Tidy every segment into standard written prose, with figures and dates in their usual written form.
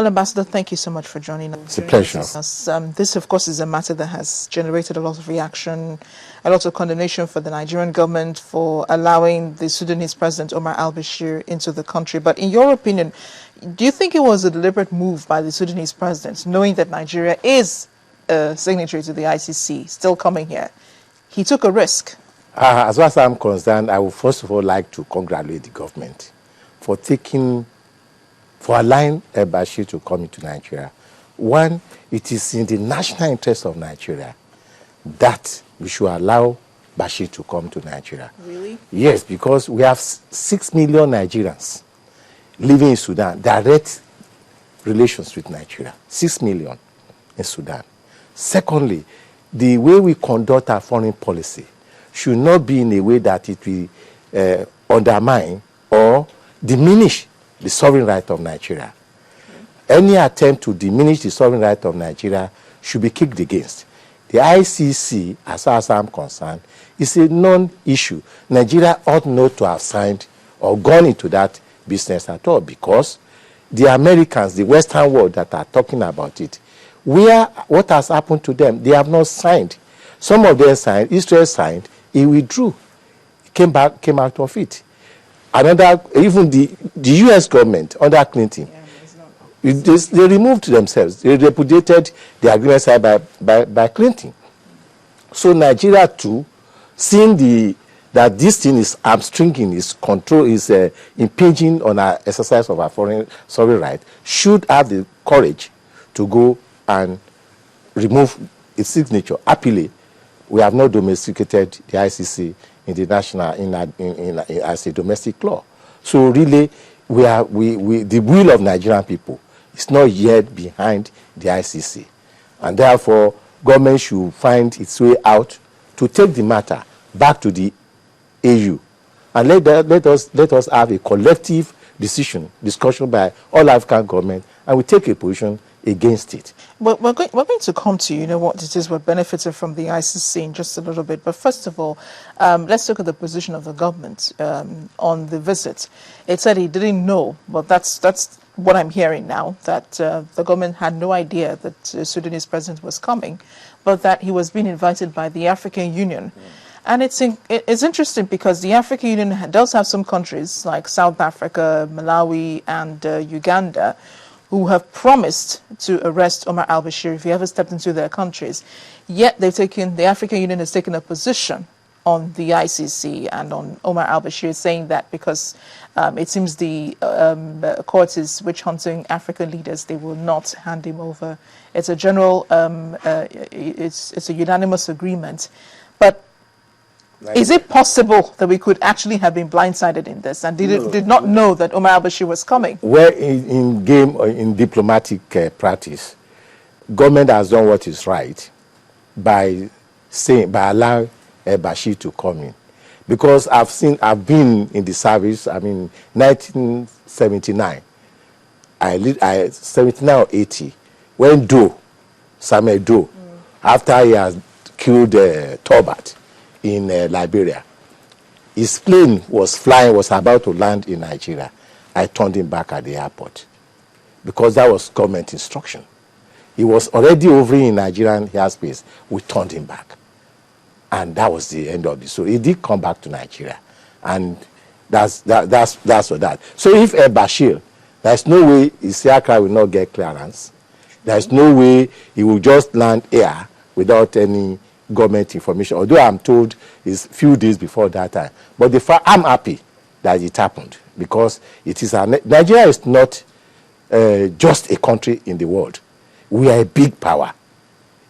Well, Ambassador, thank you so much for joining us. It's a pleasure. This, of course, is a matter that has generated a lot of reaction, a lot of condemnation for the Nigerian government for allowing the Sudanese president, Omar Al-Bashir, into the country. But in your opinion, do you think it was a deliberate move by the Sudanese president, knowing that Nigeria is a signatory to the ICC, still coming here? He took a risk. As far as I'm concerned, I would first of all like to congratulate the government for allowing Al-Bashir to come into Nigeria. One, it is in the national interest of Nigeria that we should allow Bashir to come to Nigeria. Really? Yes, because we have 6 million Nigerians living in Sudan, direct relations with Nigeria. 6 million in Sudan. Secondly, the way we conduct our foreign policy should not be in a way that it will undermine or diminish the sovereign right of Nigeria. Any attempt to diminish the sovereign right of Nigeria should be kicked against. The ICC, as far as I'm concerned, is a non-issue. Nigeria ought not to have signed or gone into that business at all, because the Americans, the Western world that are talking about it, what has happened to them? They have not signed. Some of them signed, Israel signed, he withdrew, came out of it. Even the U.S. government under Clinton, they removed themselves. They repudiated the agreement signed by Clinton. So Nigeria too, seeing that this thing is hamstringing, is impinging on our exercise of our foreign sovereign right, should have the courage to go and remove its signature. Happily, we have not domesticated the ICC in the national as a domestic law. So really, the will of Nigerian people is not yet behind the ICC, and therefore government should find its way out to take the matter back to the AU, and let us have a collective discussion by all African governments, and we take a position against it. But we're going to come to, what it is we're benefiting from the ICC in just a little bit. But first of all, let's look at the position of the government on the visit. It said he didn't know, but that's what I'm hearing now, that the government had no idea that the Sudanese president was coming, but that he was being invited by the African Union. And it's interesting because the African Union does have some countries like South Africa, Malawi, and Uganda, who have promised to arrest Omar Al-Bashir if he ever stepped into their countries. Yet the African Union has taken a position on the ICC and on Omar Al-Bashir, saying that because it seems the court is witch-hunting African leaders, they will not hand him over. It's a general, it's a unanimous agreement. But is it possible that we could actually have been blindsided in this and did not know that Omar Al-Bashir was coming? Well, in diplomatic practice, government has done what is right by allowing Bashir to come in, because I've been in the service. 1979, 79 or 80, when Samuel Doe, after he has killed Tolbert in Liberia, his plane was about to land in Nigeria. I turned him back at the airport because that was government instruction. He was already over in Nigerian airspace. We turned him back, and that was the end of it. So he did come back to Nigeria, and that's for that. So if Bashir, there's no way his aircraft will not get clearance. There's no way he will just land here without any government information, although I'm told it's few days before that time. But I'm happy that it happened, because Nigeria is not just a country in the world. We are a big power.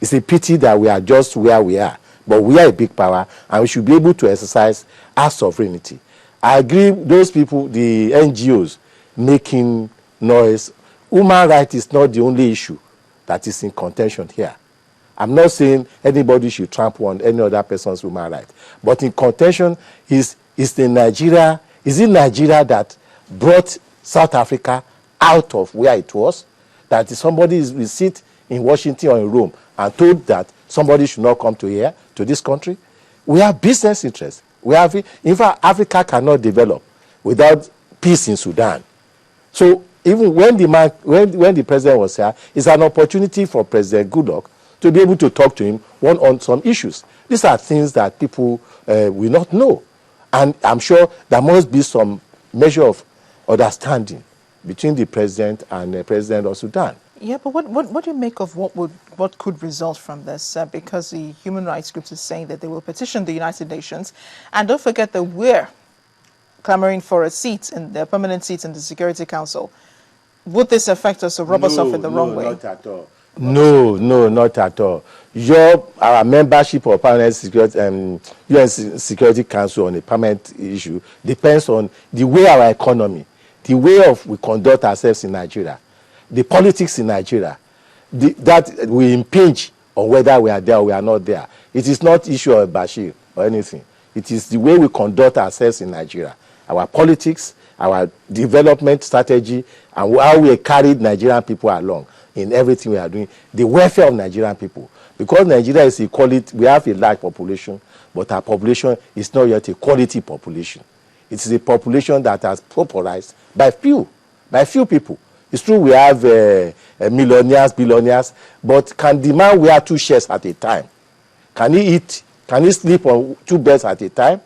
It's a pity that we are just where we are, but we are a big power, and we should be able to exercise our sovereignty. I agree, those people, the NGOs, making noise. Human rights is not the only issue that is in contention here. I'm not saying anybody should trample on any other person's human right, but in contention is it Nigeria that brought South Africa out of where it was, that somebody will sit in Washington or in Rome and told that somebody should not come to this country? We have business interests. In fact, Africa cannot develop without peace in Sudan. So even when when the president was here, it's an opportunity for President Goodluck to be able to talk to him on some issues. These are things that people will not know. And I'm sure there must be some measure of understanding between the president and the president of Sudan. Yeah, but what do you make of what could result from this? Because the human rights groups is saying that they will petition the United Nations, and don't forget that we're clamoring for a seat in the permanent seat in the Security Council. Would this affect us or rub us off in the wrong way? No, not at all. No, not at all. Our membership of permanent security UN Security Council on a permanent issue depends on the way our economy, the way we conduct ourselves in Nigeria, the politics in Nigeria, that we impinge on whether we are there or we are not there. It is not issue of Bashir or anything. It is the way we conduct ourselves in Nigeria, our politics, our development strategy, and how we carried Nigerian people along in everything we are doing, the welfare of Nigerian people. Because Nigeria is equality, we have a large population, but our population is not yet a quality population. It is a population that has pauperized by few people. It's true we have millionaires, billionaires, but can the man wear 2 shirts at a time? Can he eat? Can he sleep on 2 beds at a time?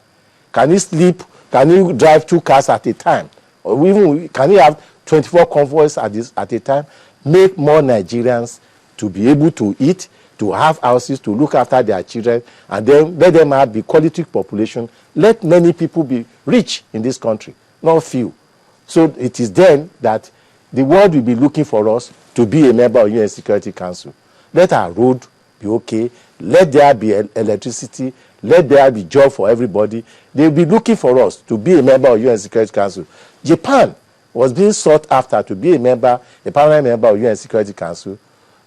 Can he drive 2 cars at a time? Or even can he have 24 convoys at a time? Make more Nigerians to be able to eat, to have houses, to look after their children, and then let them have the quality population. Let many people be rich in this country, not few. So it is then that the world will be looking for us to be a member of UN Security Council. Let our road be okay. Let there be electricity. Let there be job for everybody. They will be looking for us to be a member of UN Security Council. Japan was being sought after to be a permanent member of UN Security Council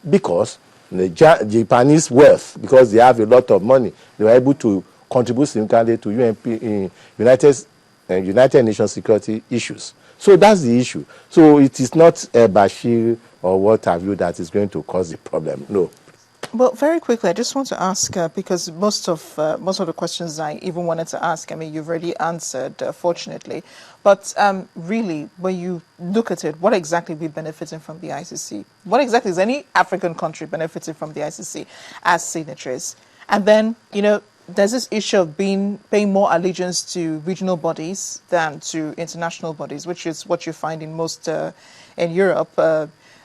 because the Japanese wealth, because they have a lot of money, they were able to contribute significantly to United Nations security issues. So that's the issue. So it is not Bashir or what have you that is going to cause the problem. No. Well, very quickly, I just want to ask, because most of the questions I even wanted to ask, I mean, you've already answered, fortunately. But really, when you look at it, what exactly are we benefiting from the ICC? What exactly is any African country benefiting from the ICC as signatories? And then, there's this issue of paying more allegiance to regional bodies than to international bodies, which is what you find in most in Europe.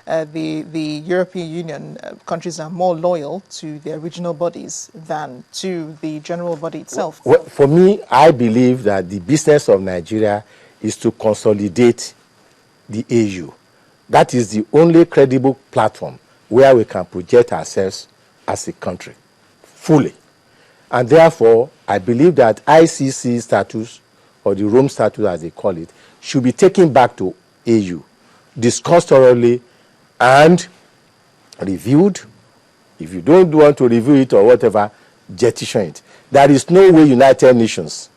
The European Union countries are more loyal to their regional bodies than to the general body itself. Well, for me, I believe that the business of Nigeria is to consolidate the AU. That is the only credible platform where we can project ourselves as a country fully. And therefore, I believe that ICC status, or the Rome status as they call it, should be taken back to AU, discussed thoroughly, and reviewed. If you don't want to review it or whatever, jettison it. There is no way United Nations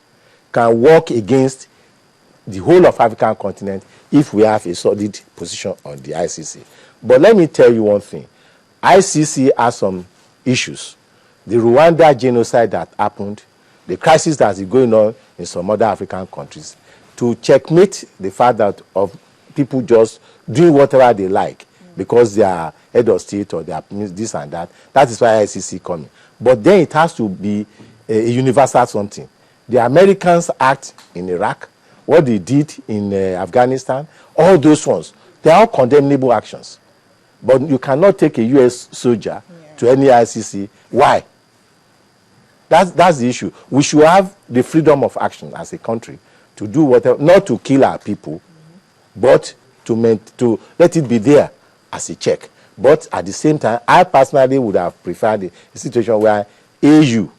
can work against the whole of African continent if we have a solid position on the ICC. But let me tell you one thing. ICC has some issues. The Rwanda genocide that happened, the crisis that is going on in some other African countries, to checkmate the fact that of people just doing whatever they like because they are head of state or they are this and that. That is why ICC coming. But then it has to be a universal something. The Americans act in Iraq, what they did in Afghanistan, all those ones, they are all condemnable actions. But you cannot take a U.S. soldier to any ICC. Why? That's the issue. We should have the freedom of action as a country to do whatever, not to kill our people, but to let it be there as a check. But at the same time, I personally would have preferred a situation where AU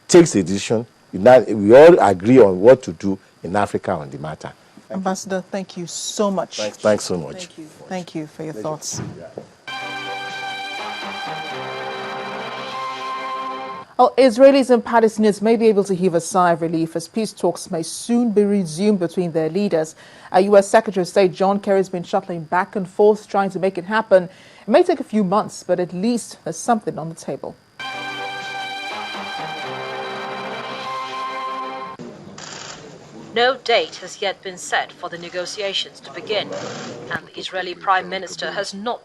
takes a decision. We all agree on what to do in Africa on the matter. Ambassador, thank you so much. Thanks so much. Thank you for your thoughts. Well, Israelis and Palestinians may be able to heave a sigh of relief as peace talks may soon be resumed between their leaders. U.S. Secretary of State John Kerry has been shuttling back and forth trying to make it happen. It may take a few months, but at least there's something on the table. No date has yet been set for the negotiations to begin, and the Israeli Prime Minister has not